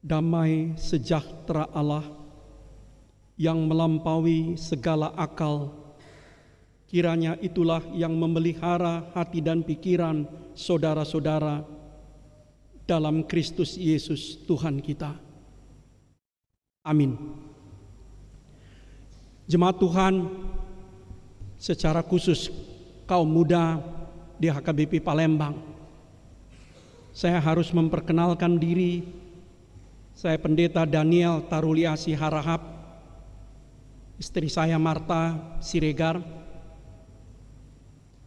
Damai sejahtera Allah yang melampaui segala akal, kiranya itulah yang memelihara hati dan pikiran saudara-saudara dalam Kristus Yesus Tuhan kita. Amin. Jemaat Tuhan, secara khusus kaum muda di HKBP Palembang, saya harus memperkenalkan diri. Saya Pendeta Daniel Taruliasi Harahap, istri saya Marta Siregar.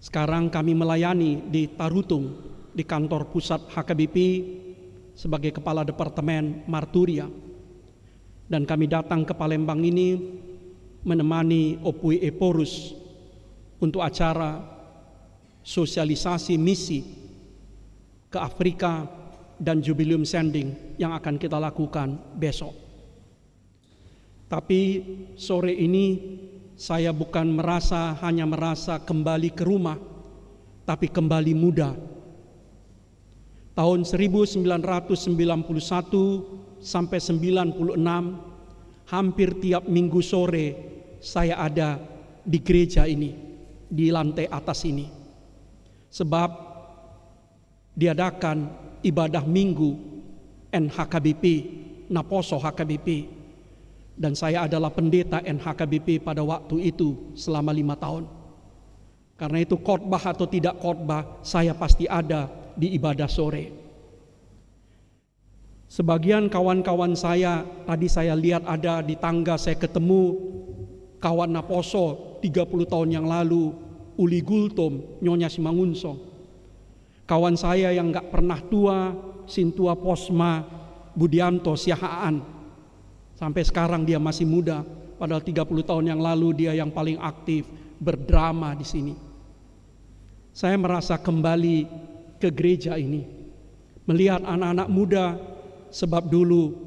Sekarang kami melayani di Tarutung, di kantor pusat HKBP sebagai Kepala Departemen Marturia. Dan kami datang ke Palembang ini menemani Opui Eporus untuk acara sosialisasi misi ke Afrika dan Jubileum Sending yang akan kita lakukan besok. Tapi sore ini saya bukan hanya merasa kembali ke rumah, tapi kembali muda. Tahun 1991 sampai 96, hampir tiap minggu sore saya ada di gereja ini, di lantai atas ini. Sebab diadakan ibadah minggu NHKBP, Naposo HKBP, dan saya adalah pendeta NHKBP pada waktu itu selama 5 tahun. Karena itu khotbah atau tidak khotbah, saya pasti ada di ibadah sore. Sebagian kawan-kawan saya, tadi saya lihat ada di tangga, saya ketemu kawan Naposo 30 tahun yang lalu, Uli Gultom, Nyonya Simangunsong. Kawan saya yang gak pernah tua, Sintua Posma Budianto Siahaan. Sampai sekarang dia masih muda, padahal 30 tahun yang lalu dia yang paling aktif berdrama di sini. Saya merasa kembali ke gereja ini, melihat anak-anak muda, sebab dulu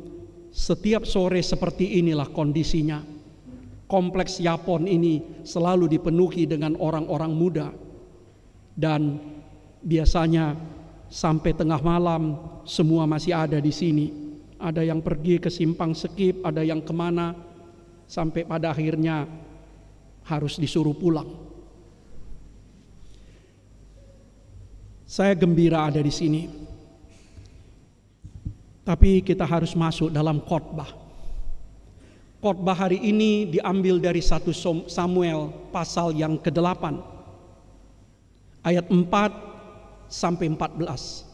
setiap sore seperti inilah kondisinya. Kompleks Yapon ini selalu dipenuhi dengan orang-orang muda. Dan biasanya sampai tengah malam semua masih ada di sini. Ada yang pergi ke Simpang Sekip, ada yang kemana, sampai pada akhirnya harus disuruh pulang. Saya gembira ada di sini. Tapi kita harus masuk dalam khotbah. Khotbah hari ini diambil dari 1 Samuel pasal yang ke-8. Ayat 4 sampai 14.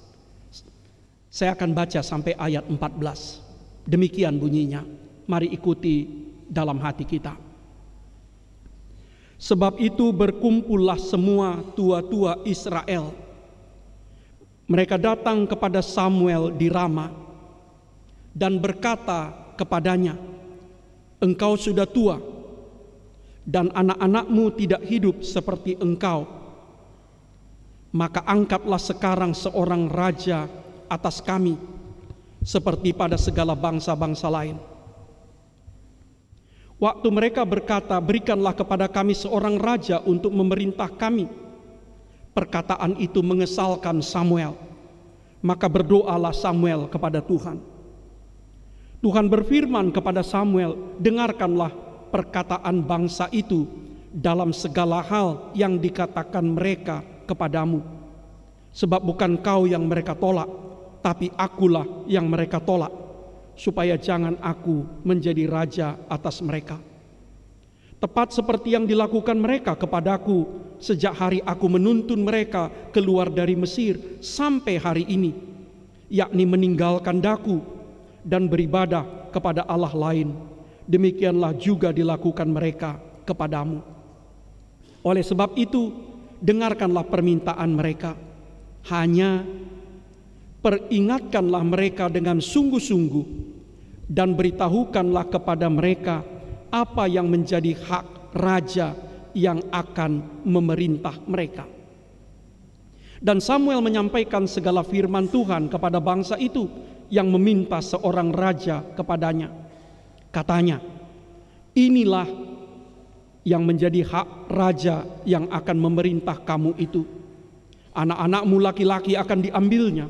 Saya akan baca sampai ayat 14. Demikian bunyinya. Mari ikuti dalam hati kita. Sebab itu berkumpullah semua tua-tua Israel. Mereka datang kepada Samuel di Rama dan berkata kepadanya, "Engkau sudah tua dan anak-anakmu tidak hidup seperti engkau. Maka angkatlah sekarang seorang raja atas kami, seperti pada segala bangsa-bangsa lain." Waktu mereka berkata, "Berikanlah kepada kami seorang raja untuk memerintah kami," perkataan itu mengesalkan Samuel. Maka berdoalah Samuel kepada Tuhan. Tuhan berfirman kepada Samuel, "Dengarkanlah perkataan bangsa itu dalam segala hal yang dikatakan mereka kepadamu, sebab bukan kau yang mereka tolak, tapi akulah yang mereka tolak, supaya jangan aku menjadi raja atas mereka. Tepat seperti yang dilakukan mereka kepadaku sejak hari aku menuntun mereka keluar dari Mesir sampai hari ini, yakni meninggalkan daku dan beribadah kepada Allah lain. Demikianlah juga dilakukan mereka kepadamu. Oleh sebab itu, dengarkanlah permintaan mereka. Hanya peringatkanlah mereka dengan sungguh-sungguh dan beritahukanlah kepada mereka apa yang menjadi hak raja yang akan memerintah mereka." Dan Samuel menyampaikan segala firman Tuhan kepada bangsa itu yang meminta seorang raja kepadanya. Katanya, "Inilah yang menjadi hak raja yang akan memerintah kamu itu. Anak-anakmu laki-laki akan diambilnya,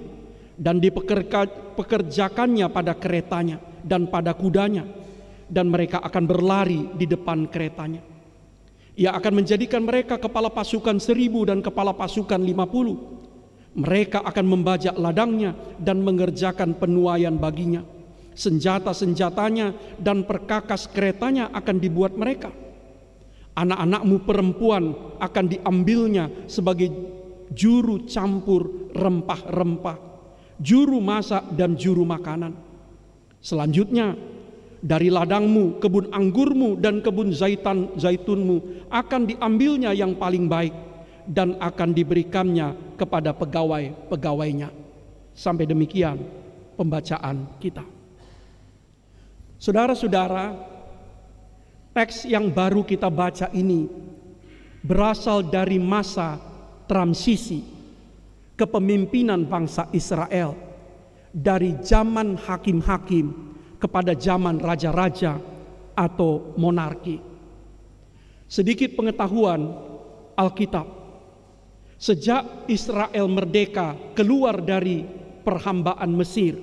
dan dipekerjakannya pada keretanya dan pada kudanya, dan mereka akan berlari di depan keretanya. Ia akan menjadikan mereka kepala pasukan 1.000 dan kepala pasukan 50. Mereka akan membajak ladangnya dan mengerjakan penuaian baginya. Senjata-senjatanya dan perkakas keretanya akan dibuat mereka. Anak-anakmu perempuan akan diambilnya sebagai juru campur rempah-rempah, juru masak dan juru makanan. Selanjutnya, dari ladangmu, kebun anggurmu dan kebun zaitunmu akan diambilnya yang paling baik dan akan diberikannya kepada pegawai-pegawainya. Sampai demikian pembacaan kita. Saudara-saudara, teks yang baru kita baca ini berasal dari masa transisi kepemimpinan bangsa Israel dari zaman hakim-hakim kepada zaman raja-raja atau monarki. Sedikit pengetahuan Alkitab. Sejak Israel merdeka keluar dari perhambaan Mesir,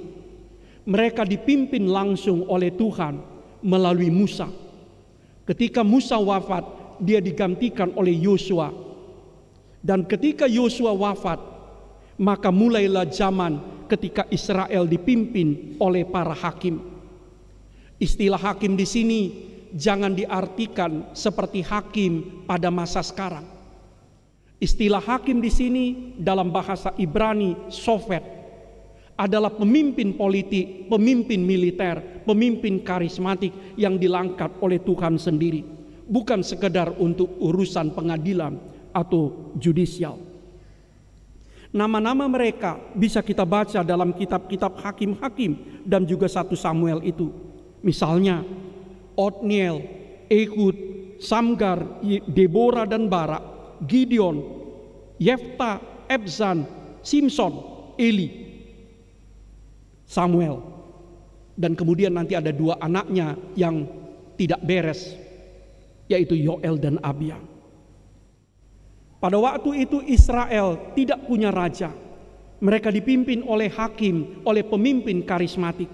mereka dipimpin langsung oleh Tuhan melalui Musa. Ketika Musa wafat, dia digantikan oleh Yosua. Dan ketika Yosua wafat, maka mulailah zaman ketika Israel dipimpin oleh para hakim. Istilah hakim di sini jangan diartikan seperti hakim pada masa sekarang. Istilah hakim di sini dalam bahasa Ibrani sofet adalah pemimpin politik, pemimpin militer, pemimpin karismatik yang dilangkat oleh Tuhan sendiri, bukan sekedar untuk urusan pengadilan atau judicial. Nama-nama mereka bisa kita baca dalam kitab-kitab hakim-hakim dan juga 1 Samuel itu. Misalnya Otniel, Ehud, Samgar, Deborah dan Barak, Gideon, Yefta, Ebzan, Simson, Eli, Samuel. Dan kemudian nanti ada 2 anaknya yang tidak beres, yaitu Yoel dan Abia. Pada waktu itu Israel tidak punya raja. Mereka dipimpin oleh hakim, oleh pemimpin karismatik.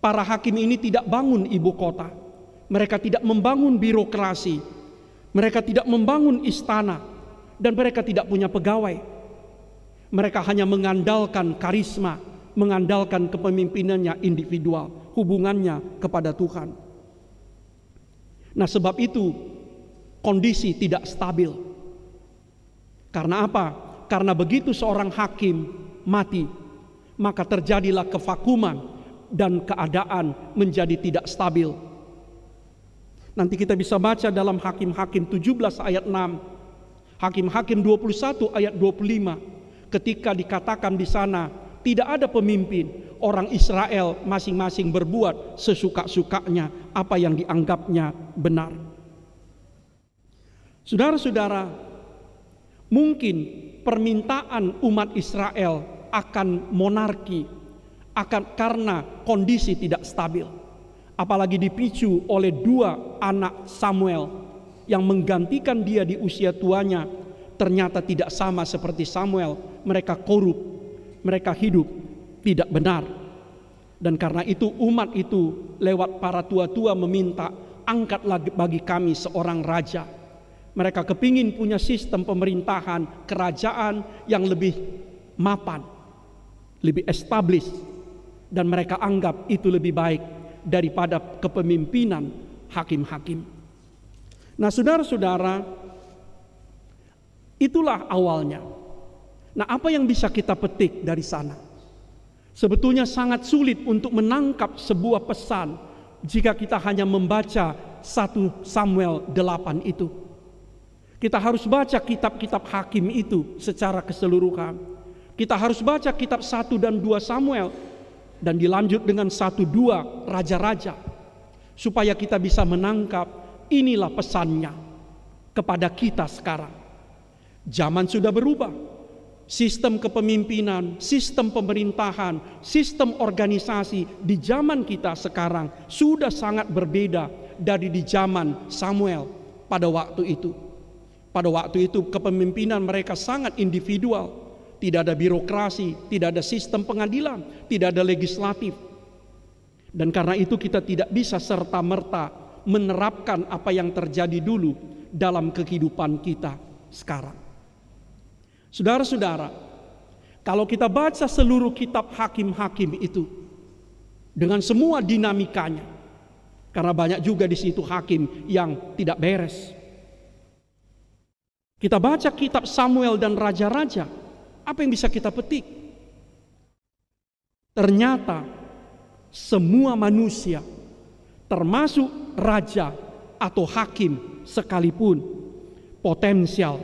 Para hakim ini tidak bangun ibu kota. Mereka tidak membangun birokrasi. Mereka tidak membangun istana. Dan mereka tidak punya pegawai. Mereka hanya mengandalkan karisma, mengandalkan kepemimpinannya individual, hubungannya kepada Tuhan. Nah, sebab itu kondisi tidak stabil. Karena apa? Karena begitu seorang hakim mati, maka terjadilah kevakuman dan keadaan menjadi tidak stabil. Nanti kita bisa baca dalam Hakim-Hakim 17 ayat 6, Hakim-Hakim 21 ayat 25, ketika dikatakan di sana tidak ada pemimpin, orang Israel masing-masing berbuat sesuka-sukanya apa yang dianggapnya benar. Saudara-saudara, mungkin permintaan umat Israel akan monarki karena kondisi tidak stabil, apalagi dipicu oleh 2 anak Samuel yang menggantikan dia di usia tuanya ternyata tidak sama seperti Samuel. Mereka korup, mereka hidup tidak benar, dan karena itu umat itu lewat para tua-tua meminta, angkatlah bagi kami seorang raja. Mereka kepingin punya sistem pemerintahan kerajaan yang lebih mapan, lebih established, dan mereka anggap itu lebih baik daripada kepemimpinan hakim-hakim. Nah, saudara-saudara, itulah awalnya. Nah, apa yang bisa kita petik dari sana? Sebetulnya sangat sulit untuk menangkap sebuah pesan jika kita hanya membaca 1 Samuel 8 itu. Kita harus baca kitab-kitab hakim itu secara keseluruhan. Kita harus baca kitab 1 dan 2 Samuel dan dilanjut dengan 1-2 raja-raja, supaya kita bisa menangkap inilah pesannya kepada kita sekarang. Zaman sudah berubah. Sistem kepemimpinan, sistem pemerintahan, sistem organisasi di zaman kita sekarang sudah sangat berbeda dari di zaman Samuel pada waktu itu. Pada waktu itu kepemimpinan mereka sangat individual. tidak ada birokrasi, tidak ada sistem pengadilan, tidak ada legislatif. Dan karena itu kita tidak bisa serta-merta menerapkan apa yang terjadi dulu dalam kehidupan kita sekarang. Saudara-saudara, kalau kita baca seluruh kitab hakim-hakim itu dengan semua dinamikanya, karena banyak juga di situ hakim yang tidak beres. Kita baca kitab Samuel dan raja-raja, apa yang bisa kita petik? Ternyata semua manusia, termasuk raja atau hakim sekalipun, potensial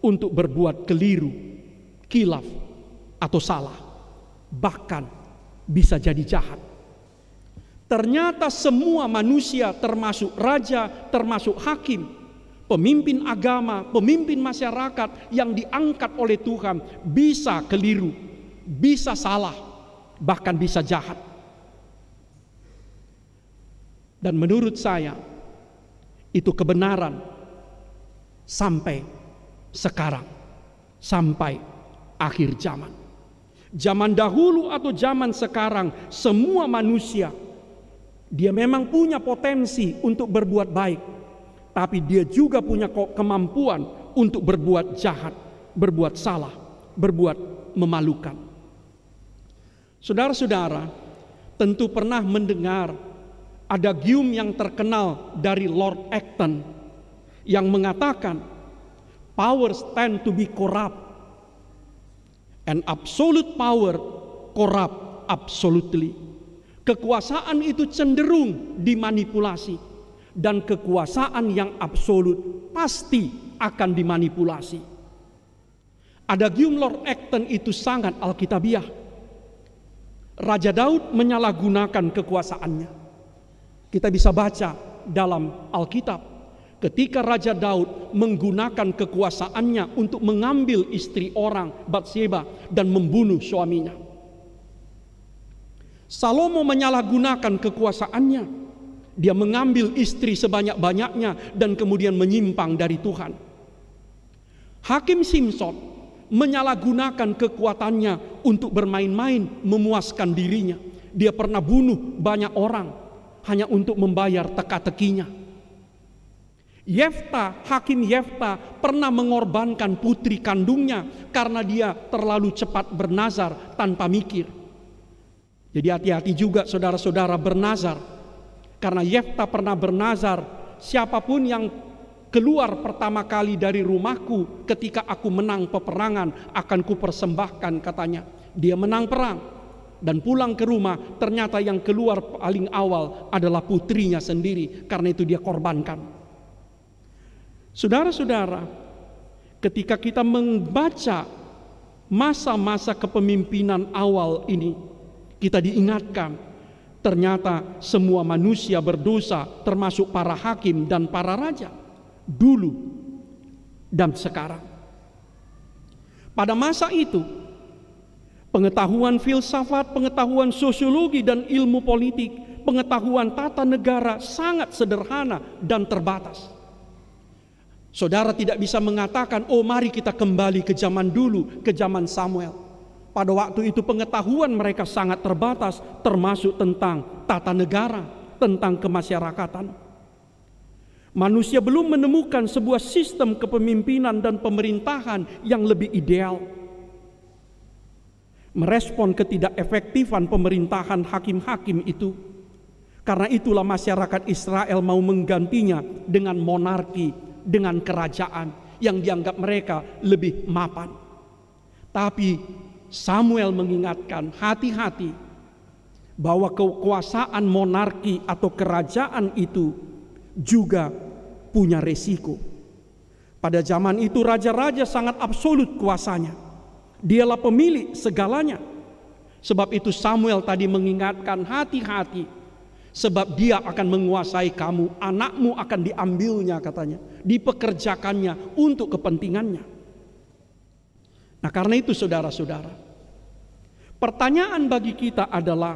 untuk berbuat keliru, khilaf, atau salah, bahkan bisa jadi jahat. Ternyata semua manusia, termasuk raja, termasuk hakim, pemimpin agama, pemimpin masyarakat yang diangkat oleh Tuhan, bisa keliru, bisa salah, bahkan bisa jahat. Dan menurut saya, itu kebenaran sampai sekarang, sampai akhir zaman. Zaman dahulu atau zaman sekarang, semua manusia, dia memang punya potensi untuk berbuat baik, tapi dia juga punya kemampuan untuk berbuat jahat, berbuat salah, berbuat memalukan. Saudara-saudara, tentu pernah mendengar ada gium yang terkenal dari Lord Acton yang mengatakan, powers tend to be corrupt and absolute power corrupt absolutely. Kekuasaan itu cenderung dimanipulasi, dan kekuasaan yang absolut pasti akan dimanipulasi. Ada gium Lord Acton itu sangat alkitabiah. Raja Daud menyalahgunakan kekuasaannya. Kita bisa baca dalam Alkitab, ketika Raja Daud menggunakan kekuasaannya untuk mengambil istri orang, Batseba, dan membunuh suaminya. Salomo menyalahgunakan kekuasaannya. Dia mengambil istri sebanyak-banyaknya dan kemudian menyimpang dari Tuhan. Hakim Simson menyalahgunakan kekuatannya untuk bermain-main, memuaskan dirinya. Dia pernah bunuh banyak orang hanya untuk membayar teka-tekinya. Hakim Yefta pernah mengorbankan putri kandungnya karena dia terlalu cepat bernazar tanpa mikir. Jadi hati-hati juga saudara-saudara bernazar. Karena Yefta pernah bernazar, siapapun yang keluar pertama kali dari rumahku ketika aku menang peperangan akan kupersembahkan, katanya. Dia menang perang dan pulang ke rumah, ternyata yang keluar paling awal adalah putrinya sendiri. Karena itu dia korbankan. Saudara-saudara, ketika kita membaca masa-masa kepemimpinan awal ini, kita diingatkan, ternyata semua manusia berdosa, termasuk para hakim dan para raja, dulu dan sekarang. Pada masa itu, pengetahuan filsafat, pengetahuan sosiologi dan ilmu politik, pengetahuan tata negara sangat sederhana dan terbatas. Saudara tidak bisa mengatakan, oh mari kita kembali ke zaman dulu, ke zaman Samuel. Pada waktu itu pengetahuan mereka sangat terbatas, termasuk tentang tata negara, tentang kemasyarakatan. Manusia belum menemukan sebuah sistem kepemimpinan dan pemerintahan yang lebih ideal. Merespon ketidakefektifan pemerintahan hakim-hakim itu. Karena itulah masyarakat Israel mau menggantinya dengan monarki, dengan kerajaan yang dianggap mereka lebih mapan. Tapi Samuel mengingatkan, hati-hati bahwa kekuasaan monarki atau kerajaan itu juga punya resiko. Pada zaman itu raja-raja sangat absolut kuasanya. Dialah pemilik segalanya. Sebab itu Samuel tadi mengingatkan, hati-hati, sebab dia akan menguasai kamu, anakmu akan diambilnya, katanya, dipekerjakannya untuk kepentingannya. Nah, karena itu saudara-saudara, pertanyaan bagi kita adalah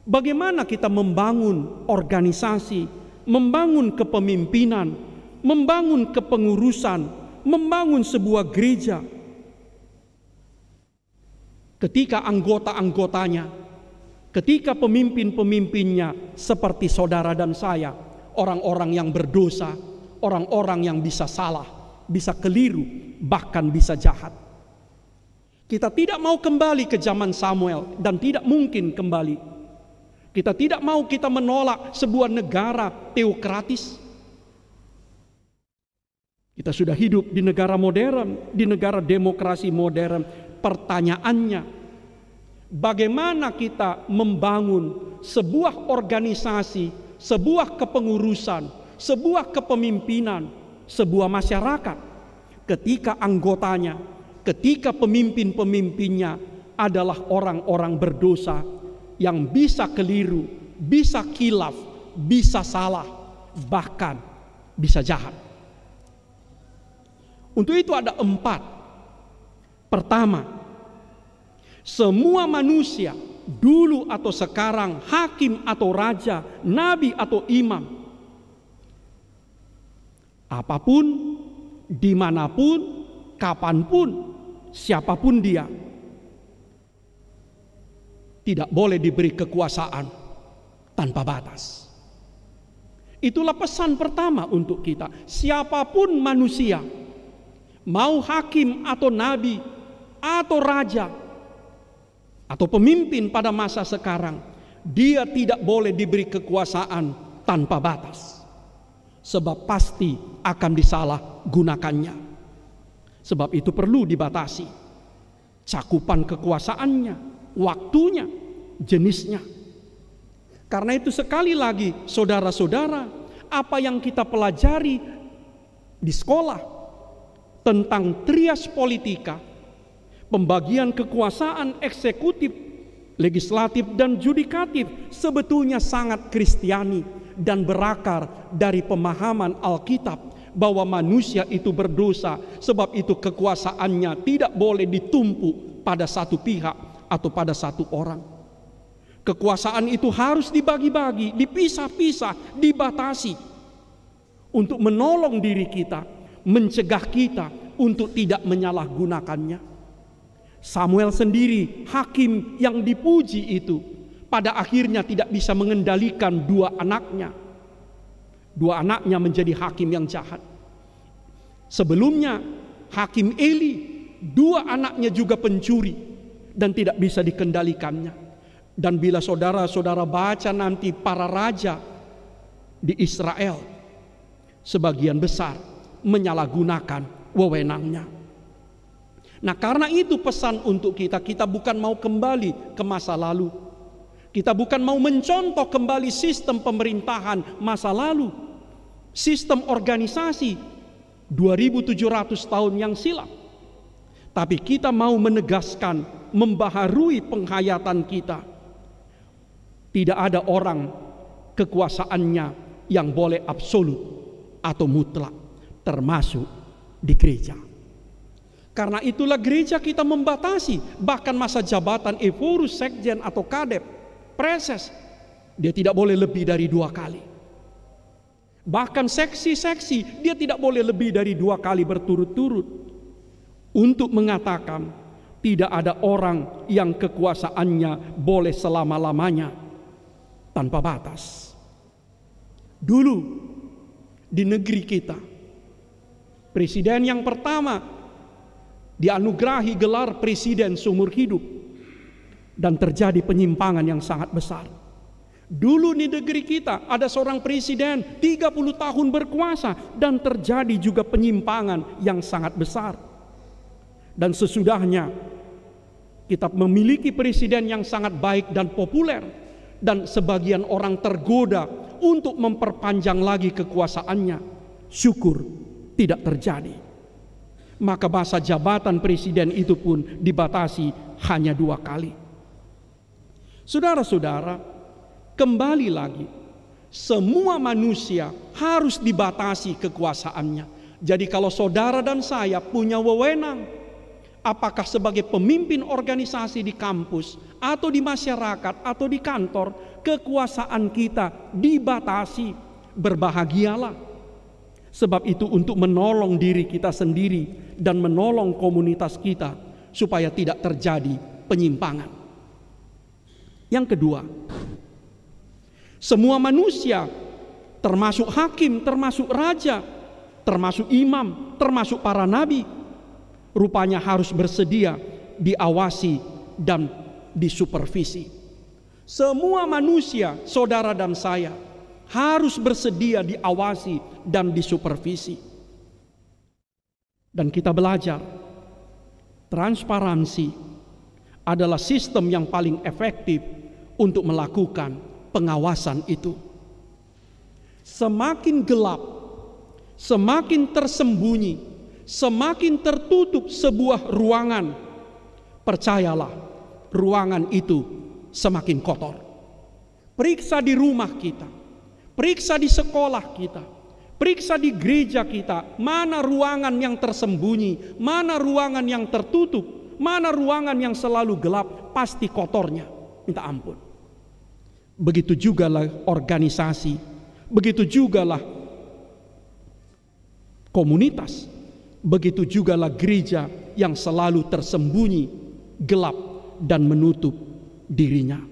bagaimana kita membangun organisasi, membangun kepemimpinan, membangun kepengurusan, membangun sebuah gereja ketika anggota-anggotanya, ketika pemimpin-pemimpinnya seperti saudara dan saya, orang-orang yang berdosa, orang-orang yang bisa salah, bisa keliru, bahkan bisa jahat. Kita tidak mau kembali ke zaman Samuel dan tidak mungkin kembali. Kita tidak mau kita menolak sebuah negara teokratis. Kita sudah hidup di negara modern, di negara demokrasi modern. Pertanyaannya, bagaimana kita membangun sebuah organisasi, sebuah kepengurusan, sebuah kepemimpinan, sebuah masyarakat ketika anggotanya, ketika pemimpin-pemimpinnya adalah orang-orang berdosa yang bisa keliru, bisa khilaf, bisa salah, bahkan bisa jahat. Untuk itu ada 4. Pertama, semua manusia dulu atau sekarang, hakim atau raja, nabi atau imam, apapun, dimanapun, kapanpun, siapapun dia, tidak boleh diberi kekuasaan tanpa batas. Itulah pesan pertama untuk kita. Siapapun manusia, mau hakim atau nabi atau raja atau pemimpin pada masa sekarang, dia tidak boleh diberi kekuasaan tanpa batas, sebab pasti akan disalahgunakannya. Sebab itu perlu dibatasi cakupan kekuasaannya, waktunya, jenisnya. Karena itu sekali lagi saudara-saudara, apa yang kita pelajari di sekolah tentang trias politika, pembagian kekuasaan eksekutif, legislatif dan yudikatif, sebetulnya sangat Kristiani dan berakar dari pemahaman Alkitab bahwa manusia itu berdosa, sebab itu kekuasaannya tidak boleh ditumpuk pada satu pihak atau pada satu orang. Kekuasaan itu harus dibagi-bagi, dipisah-pisah, dibatasi untuk menolong diri kita, mencegah kita untuk tidak menyalahgunakannya. Samuel sendiri, hakim yang dipuji itu, pada akhirnya tidak bisa mengendalikan 2 anaknya. 2 anaknya menjadi hakim yang jahat. Sebelumnya hakim Eli, 2 anaknya juga pencuri dan tidak bisa dikendalikannya. Dan bila saudara-saudara baca nanti para raja di Israel, sebagian besar menyalahgunakan wewenangnya. Nah, karena itu pesan untuk kita, kita bukan mau kembali ke masa lalu. Kita bukan mau mencontoh kembali sistem pemerintahan masa lalu, sistem organisasi 2700 tahun yang silam. Tapi kita mau menegaskan, membaharui penghayatan kita. Tidak ada orang kekuasaannya yang boleh absolut atau mutlak, termasuk di gereja. Karena itulah gereja kita membatasi bahkan masa jabatan eforus, sekjen atau kadep, preses, dia tidak boleh lebih dari 2 kali. Bahkan seksi-seksi dia tidak boleh lebih dari 2 kali berturut-turut. Untuk mengatakan tidak ada orang yang kekuasaannya boleh selama-lamanya tanpa batas. Dulu di negeri kita, presiden yang pertama dianugerahi gelar presiden seumur hidup, dan terjadi penyimpangan yang sangat besar. Dulu di negeri kita ada seorang presiden 30 tahun berkuasa dan terjadi juga penyimpangan yang sangat besar. Dan sesudahnya kita memiliki presiden yang sangat baik dan populer, dan sebagian orang tergoda untuk memperpanjang lagi kekuasaannya. Syukur tidak terjadi. Maka masa jabatan presiden itu pun dibatasi hanya 2 kali. Saudara-saudara, kembali lagi, semua manusia harus dibatasi kekuasaannya. Jadi kalau saudara dan saya punya wewenang, apakah sebagai pemimpin organisasi di kampus, atau di masyarakat, atau di kantor, kekuasaan kita dibatasi, berbahagialah. Sebab itu untuk menolong diri kita sendiri dan menolong komunitas kita, supaya tidak terjadi penyimpangan. Yang kedua, semua manusia, termasuk hakim, termasuk raja, termasuk imam, termasuk para nabi, rupanya harus bersedia diawasi dan disupervisi. Semua manusia, saudara dan saya, harus bersedia diawasi dan disupervisi. Dan kita belajar, transparansi adalah sistem yang paling efektif untuk melakukan pengawasan itu. Semakin gelap, semakin tersembunyi, semakin tertutup sebuah ruangan, percayalah, ruangan itu semakin kotor. Periksa di rumah kita, periksa di sekolah kita, periksa di gereja kita, mana ruangan yang tersembunyi, mana ruangan yang tertutup, mana ruangan yang selalu gelap, pasti kotornya, minta ampun. Begitu jugalah organisasi, begitu jugalah komunitas, begitu jugalah gereja yang selalu tersembunyi, gelap, dan menutup dirinya.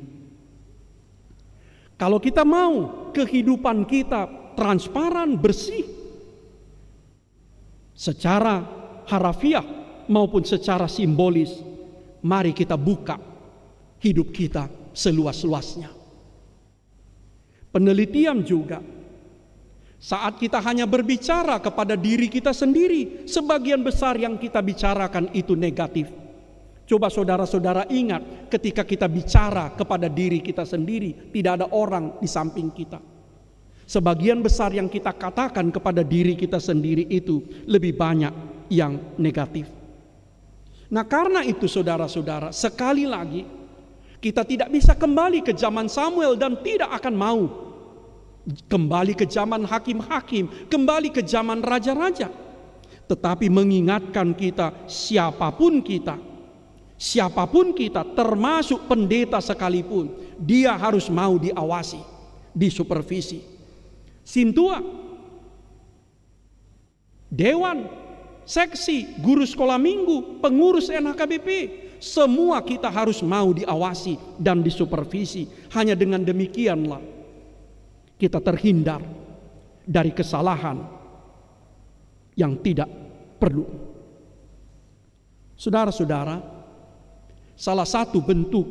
Kalau kita mau kehidupan kita transparan, bersih, secara harafiah maupun secara simbolis, mari kita buka hidup kita seluas-luasnya. Penelitian juga, saat kita hanya berbicara kepada diri kita sendiri, sebagian besar yang kita bicarakan itu negatif. Coba saudara-saudara ingat, ketika kita bicara kepada diri kita sendiri, tidak ada orang di samping kita. Sebagian besar yang kita katakan kepada diri kita sendiri itu lebih banyak yang negatif. Nah, karena itu saudara-saudara, sekali lagi kita tidak bisa kembali ke zaman Samuel dan tidak akan mau kembali ke zaman hakim-hakim, kembali ke zaman raja-raja. Tetapi mengingatkan kita, siapapun kita, termasuk pendeta sekalipun, dia harus mau diawasi, disupervisi. Sintua, dewan, seksi, guru sekolah minggu, pengurus NHKBP, semua kita harus mau diawasi dan disupervisi. Hanya dengan demikianlah kita terhindar dari kesalahan yang tidak perlu. Saudara-saudara, salah satu bentuk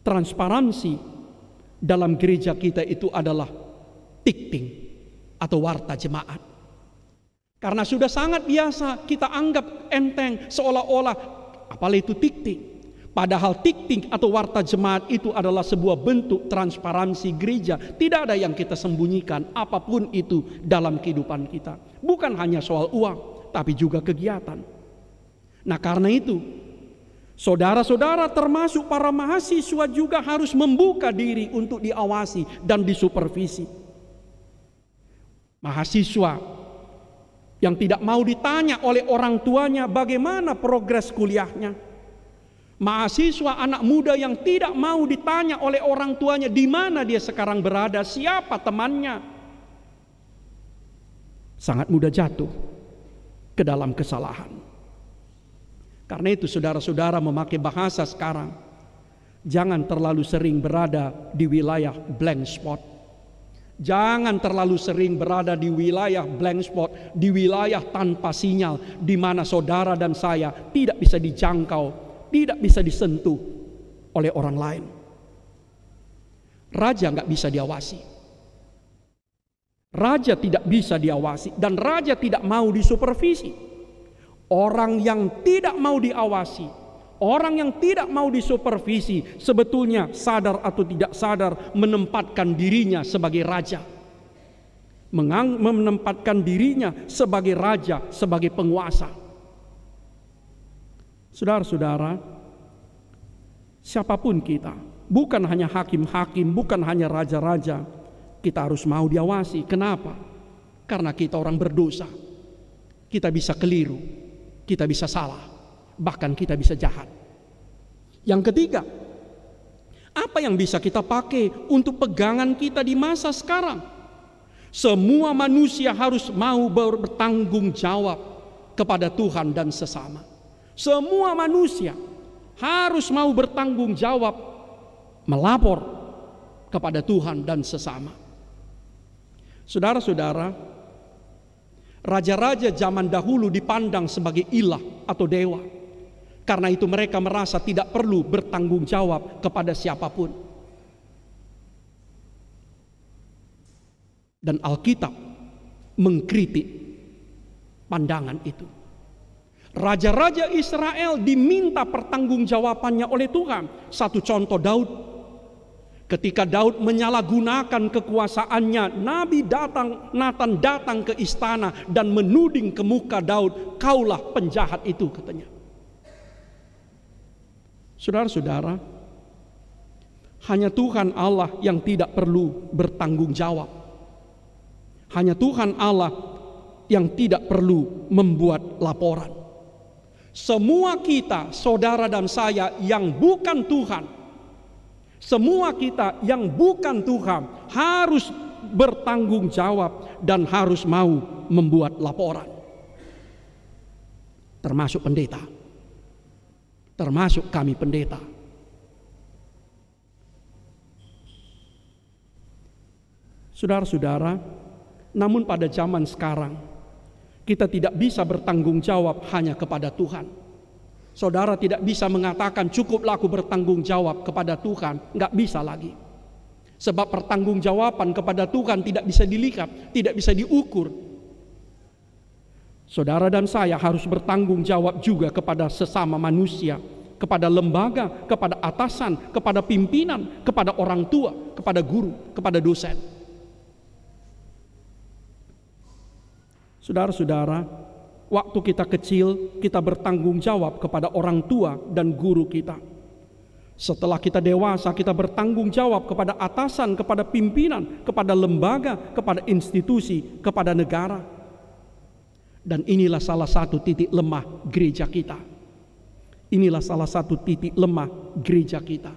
transparansi dalam gereja kita itu adalah tikting atau warta jemaat. Karena sudah sangat biasa kita anggap enteng, seolah-olah apalah itu tikting. Padahal tikting atau warta jemaat itu adalah sebuah bentuk transparansi gereja. Tidak ada yang kita sembunyikan apapun itu dalam kehidupan kita. Bukan hanya soal uang, tapi juga kegiatan. Nah, karena itu, saudara-saudara termasuk para mahasiswa juga harus membuka diri untuk diawasi dan disupervisi. Mahasiswa yang tidak mau ditanya oleh orang tuanya bagaimana progres kuliahnya. Mahasiswa anak muda yang tidak mau ditanya oleh orang tuanya di mana dia sekarang berada, siapa temannya. Sangat mudah jatuh ke dalam kesalahan. Karena itu saudara-saudara memakai bahasa sekarang, jangan terlalu sering berada di wilayah blank spot. Jangan terlalu sering berada di wilayah blank spot, di wilayah tanpa sinyal, di mana saudara dan saya tidak bisa dijangkau, tidak bisa disentuh oleh orang lain. Raja nggak bisa diawasi. Raja tidak bisa diawasi dan raja tidak mau disupervisi. Orang yang tidak mau diawasi, orang yang tidak mau disupervisi, sebetulnya sadar atau tidak sadar menempatkan dirinya sebagai raja. Menempatkan dirinya sebagai raja, sebagai penguasa. Saudara-saudara, siapapun kita, bukan hanya hakim-hakim, bukan hanya raja-raja, kita harus mau diawasi. Kenapa? Karena kita orang berdosa. Kita bisa keliru, kita bisa salah, bahkan kita bisa jahat. Yang ketiga, apa yang bisa kita pakai untuk pegangan kita di masa sekarang? Semua manusia harus mau bertanggung jawab kepada Tuhan dan sesama. Semua manusia harus mau bertanggung jawab, melapor kepada Tuhan dan sesama. Saudara-saudara, raja-raja zaman dahulu dipandang sebagai ilah atau dewa. Karena itu mereka merasa tidak perlu bertanggung jawab kepada siapapun. Dan Alkitab mengkritik pandangan itu. Raja-raja Israel diminta pertanggungjawabannya oleh Tuhan. Satu contoh, Daud. Ketika Daud menyalahgunakan kekuasaannya, Nathan datang ke istana dan menuding ke muka Daud, "Kaulah penjahat itu," katanya. Saudara-saudara, hanya Tuhan Allah yang tidak perlu bertanggung jawab. Hanya Tuhan Allah yang tidak perlu membuat laporan. Semua kita, saudara dan saya yang bukan Tuhan, semua kita yang bukan Tuhan harus bertanggung jawab dan harus mau membuat laporan. Termasuk pendeta. Termasuk kami pendeta. Saudara-saudara, namun pada zaman sekarang kita tidak bisa bertanggung jawab hanya kepada Tuhan. Saudara tidak bisa mengatakan cukuplah aku bertanggung jawab kepada Tuhan. Nggak bisa lagi. Sebab pertanggungjawaban kepada Tuhan tidak bisa dilihat, tidak bisa diukur. Saudara dan saya harus bertanggung jawab juga kepada sesama manusia, kepada lembaga, kepada atasan, kepada pimpinan, kepada orang tua, kepada guru, kepada dosen. Saudara-saudara, waktu kita kecil, kita bertanggung jawab kepada orang tua dan guru kita. Setelah kita dewasa, kita bertanggung jawab kepada atasan, kepada pimpinan, kepada lembaga, kepada institusi, kepada negara. Dan inilah salah satu titik lemah gereja kita. Inilah salah satu titik lemah gereja kita.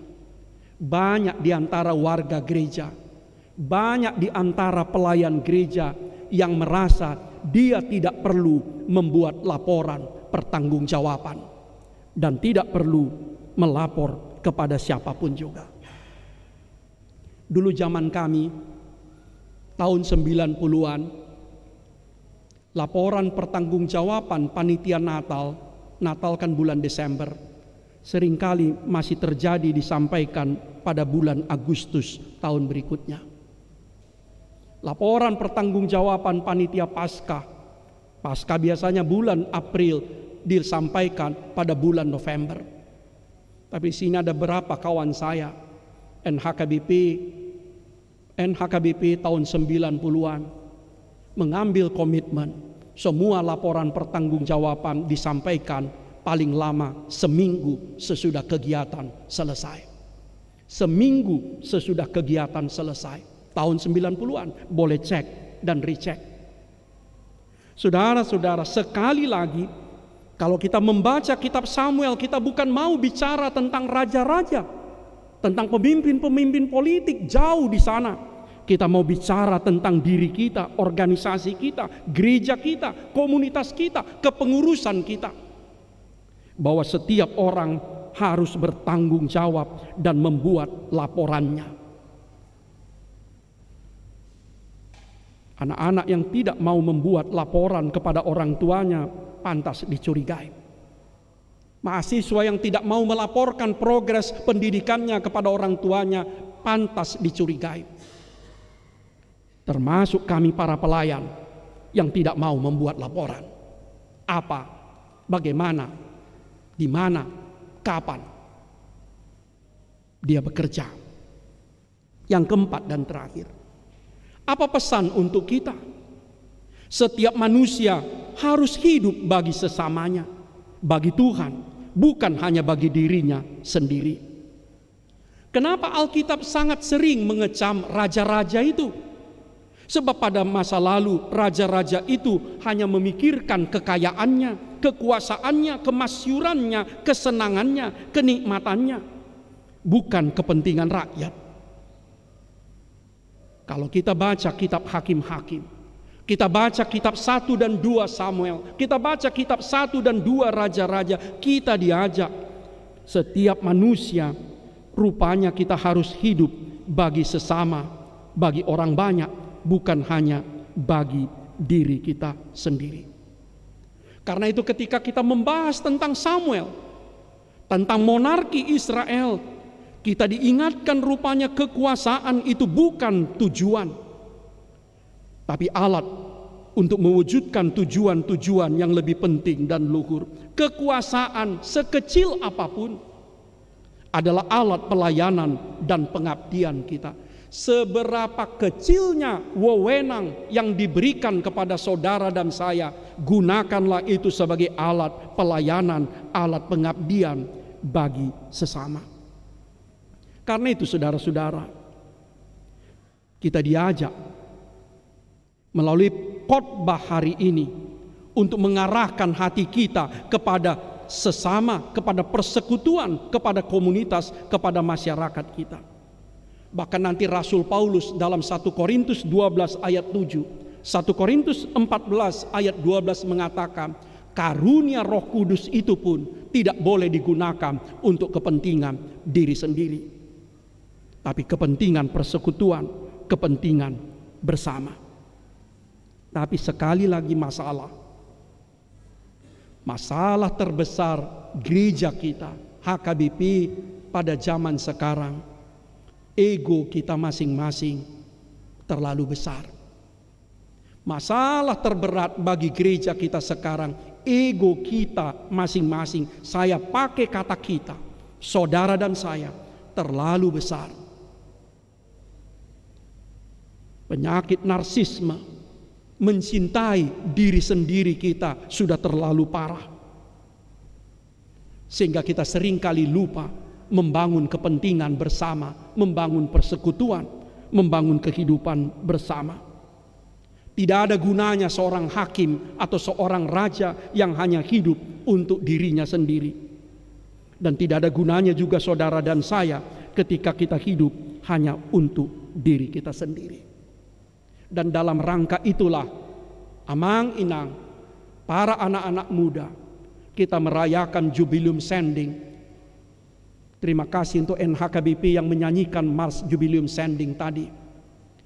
Banyak di antara warga gereja, banyak di antara pelayan gereja yang merasa dia tidak perlu membuat laporan pertanggungjawaban dan tidak perlu melapor kepada siapapun juga. Dulu zaman kami tahun 90-an, laporan pertanggungjawaban panitia Natal kan bulan Desember, seringkali masih terjadi disampaikan pada bulan Agustus tahun berikutnya. Laporan pertanggungjawaban panitia Paskah biasanya bulan April, disampaikan pada bulan November. Tapi sini ada beberapa kawan saya, NHKBP tahun 90-an, mengambil komitmen semua laporan pertanggungjawaban disampaikan paling lama seminggu sesudah kegiatan selesai. Seminggu sesudah kegiatan selesai. Tahun 90-an, boleh cek dan recheck. Saudara-saudara, sekali lagi, kalau kita membaca kitab Samuel, kita bukan mau bicara tentang raja-raja, tentang pemimpin-pemimpin politik, jauh di sana. Kita mau bicara tentang diri kita, organisasi kita, gereja kita, komunitas kita, kepengurusan kita. Bahwa setiap orang harus bertanggung jawab dan membuat laporannya. Anak-anak yang tidak mau membuat laporan kepada orang tuanya pantas dicurigai. Mahasiswa yang tidak mau melaporkan progres pendidikannya kepada orang tuanya pantas dicurigai. Termasuk kami para pelayan yang tidak mau membuat laporan. Apa, bagaimana, di mana, kapan dia bekerja. Yang keempat dan terakhir, apa pesan untuk kita? Setiap manusia harus hidup bagi sesamanya, bagi Tuhan, bukan hanya bagi dirinya sendiri. Kenapa Alkitab sangat sering mengecam raja-raja itu? Sebab pada masa lalu raja-raja itu hanya memikirkan kekayaannya, kekuasaannya, kemasyurannya, kesenangannya, kenikmatannya, bukan kepentingan rakyat. Kalau kita baca kitab Hakim-Hakim, kita baca kitab 1 dan 2 Samuel, kita baca kitab 1 dan 2 Raja-Raja, kita diajak Setiap manusia rupanya kita harus hidup bagi sesama, bagi orang banyak, bukan hanya bagi diri kita sendiri. Karena itu ketika kita membahas tentang Samuel, tentang monarki Israel, kita diingatkan rupanya kekuasaan itu bukan tujuan, tapi alat untuk mewujudkan tujuan-tujuan yang lebih penting dan luhur. Kekuasaan sekecil apapun adalah alat pelayanan dan pengabdian kita. Seberapa kecilnya wewenang yang diberikan kepada saudara dan saya, gunakanlah itu sebagai alat pelayanan, alat pengabdian bagi sesama. Karena itu saudara-saudara, kita diajak melalui khotbah hari ini untuk mengarahkan hati kita kepada sesama, kepada persekutuan, kepada komunitas, kepada masyarakat kita. Bahkan nanti Rasul Paulus dalam 1 Korintus 12 ayat 7, 1 Korintus 14 ayat 12 mengatakan, karunia Roh Kudus itu pun tidak boleh digunakan untuk kepentingan diri sendiri, tapi kepentingan persekutuan, kepentingan bersama. Tapi sekali lagi masalah terbesar gereja kita, HKBP pada zaman sekarang, ego kita masing-masing terlalu besar. Masalah terberat bagi gereja kita sekarang, ego kita masing-masing, saya pakai kata kita, saudara dan saya, terlalu besar. Penyakit narsisme, mencintai diri sendiri kita sudah terlalu parah, sehingga kita seringkali lupa membangun kepentingan bersama, membangun persekutuan, membangun kehidupan bersama. Tidak ada gunanya seorang hakim atau seorang raja yang hanya hidup untuk dirinya sendiri, dan tidak ada gunanya juga saudara dan saya ketika kita hidup hanya untuk diri kita sendiri. Dan dalam rangka itulah, amang inang, para anak-anak muda, kita merayakan Jubileum Sending. Terima kasih untuk NHKBP yang menyanyikan Mars Jubileum Sending tadi.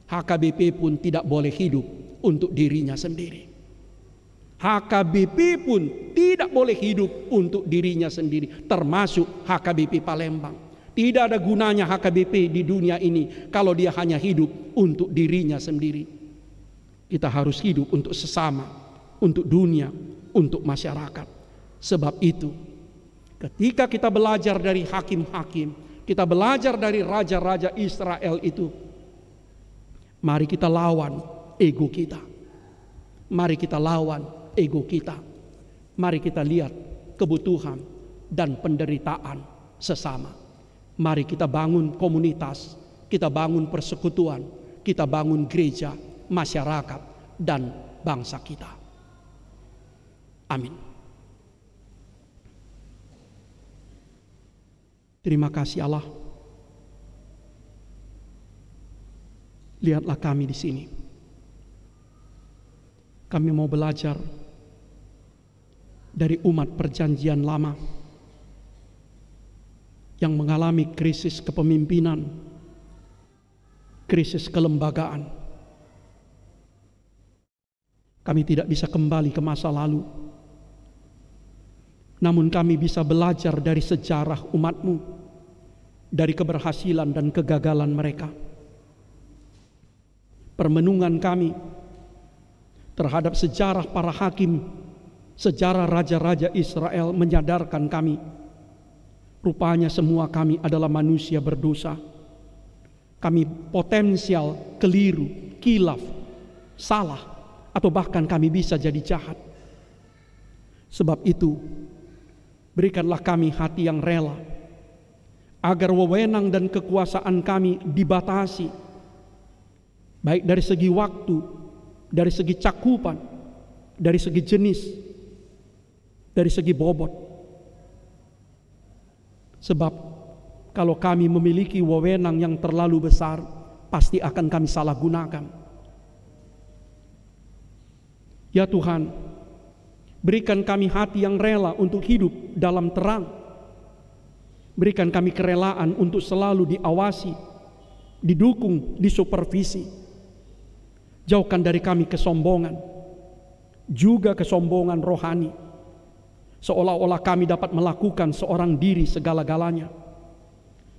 HKBP pun tidak boleh hidup untuk dirinya sendiri. HKBP pun tidak boleh hidup untuk dirinya sendiri, termasuk HKBP Palembang. Tidak ada gunanya HKBP di dunia ini kalau dia hanya hidup untuk dirinya sendiri. Kita harus hidup untuk sesama, untuk dunia, untuk masyarakat. Sebab itu, ketika kita belajar dari hakim-hakim, kita belajar dari raja-raja Israel itu, mari kita lawan ego kita. Mari kita lawan ego kita. Mari kita lihat kebutuhan dan penderitaan sesama. Mari kita bangun komunitas, kita bangun persekutuan, kita bangun gereja, masyarakat, dan bangsa kita. Amin. Terima kasih Allah. Lihatlah kami di sini. Kami mau belajar dari umat perjanjian lama yang mengalami krisis kepemimpinan, krisis kelembagaan. Kami tidak bisa kembali ke masa lalu, namun kami bisa belajar dari sejarah umat-Mu, dari keberhasilan dan kegagalan mereka. Permenungan kami terhadap sejarah para hakim, sejarah raja-raja Israel menyadarkan kami, rupanya semua kami adalah manusia berdosa. Kami potensial keliru, kilaf, salah, atau bahkan kami bisa jadi jahat. Sebab itu, berikanlah kami hati yang rela, agar wewenang dan kekuasaan kami dibatasi, baik dari segi waktu, dari segi cakupan, dari segi jenis, dari segi bobot. Sebab kalau kami memiliki wewenang yang terlalu besar, pasti akan kami salah gunakan. Ya Tuhan, berikan kami hati yang rela untuk hidup dalam terang, Berikan kami kerelaan untuk selalu diawasi, didukung, disupervisi. Jauhkan dari kami kesombongan, juga kesombongan rohani, seolah-olah kami dapat melakukan seorang diri segala-galanya.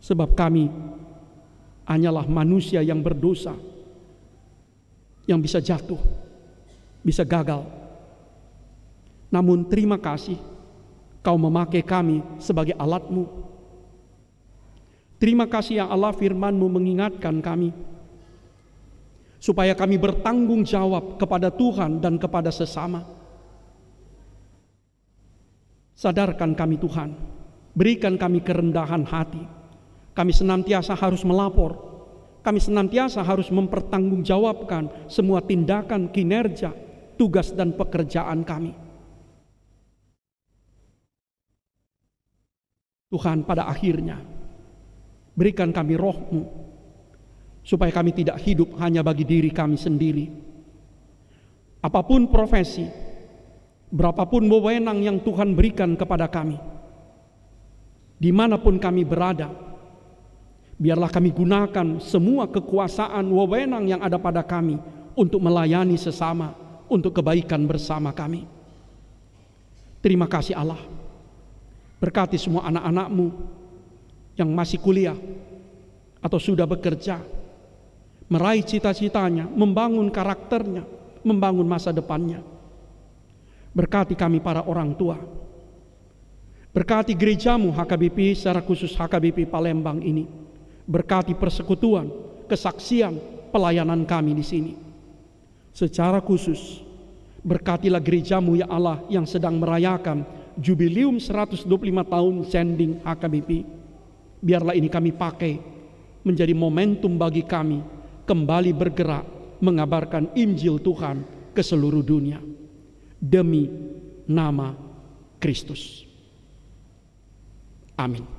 Sebab kami hanyalah manusia yang berdosa, yang bisa jatuh, bisa gagal. Namun terima kasih, Kau memakai kami sebagai alat-Mu. Terima kasih ya Allah, firman-Mu mengingatkan kami, supaya kami bertanggung jawab kepada Tuhan dan kepada sesama. Sadarkan kami Tuhan, berikan kami kerendahan hati. Kami senantiasa harus melapor, kami senantiasa harus mempertanggungjawabkan semua tindakan, kinerja, tugas dan pekerjaan kami. Tuhan, pada akhirnya berikan kami roh-Mu, supaya kami tidak hidup hanya bagi diri kami sendiri. Apapun profesi, berapapun wewenang yang Tuhan berikan kepada kami, dimanapun kami berada, biarlah kami gunakan semua kekuasaan wewenang yang ada pada kami untuk melayani sesama, untuk kebaikan bersama kami. Terima kasih Allah. Berkati semua anak-anak-Mu yang masih kuliah atau sudah bekerja, meraih cita-citanya, membangun karakternya, membangun masa depannya. Berkati kami para orang tua. Berkati gereja-Mu HKBP, secara khusus HKBP Palembang ini. Berkati persekutuan, kesaksian, pelayanan kami di sini. Secara khusus, berkatilah gereja-Mu ya Allah yang sedang merayakan Jubileum 125 tahun sending HKBP. Biarlah ini kami pakai menjadi momentum bagi kami kembali bergerak mengabarkan Injil Tuhan ke seluruh dunia demi nama Kristus. Amin.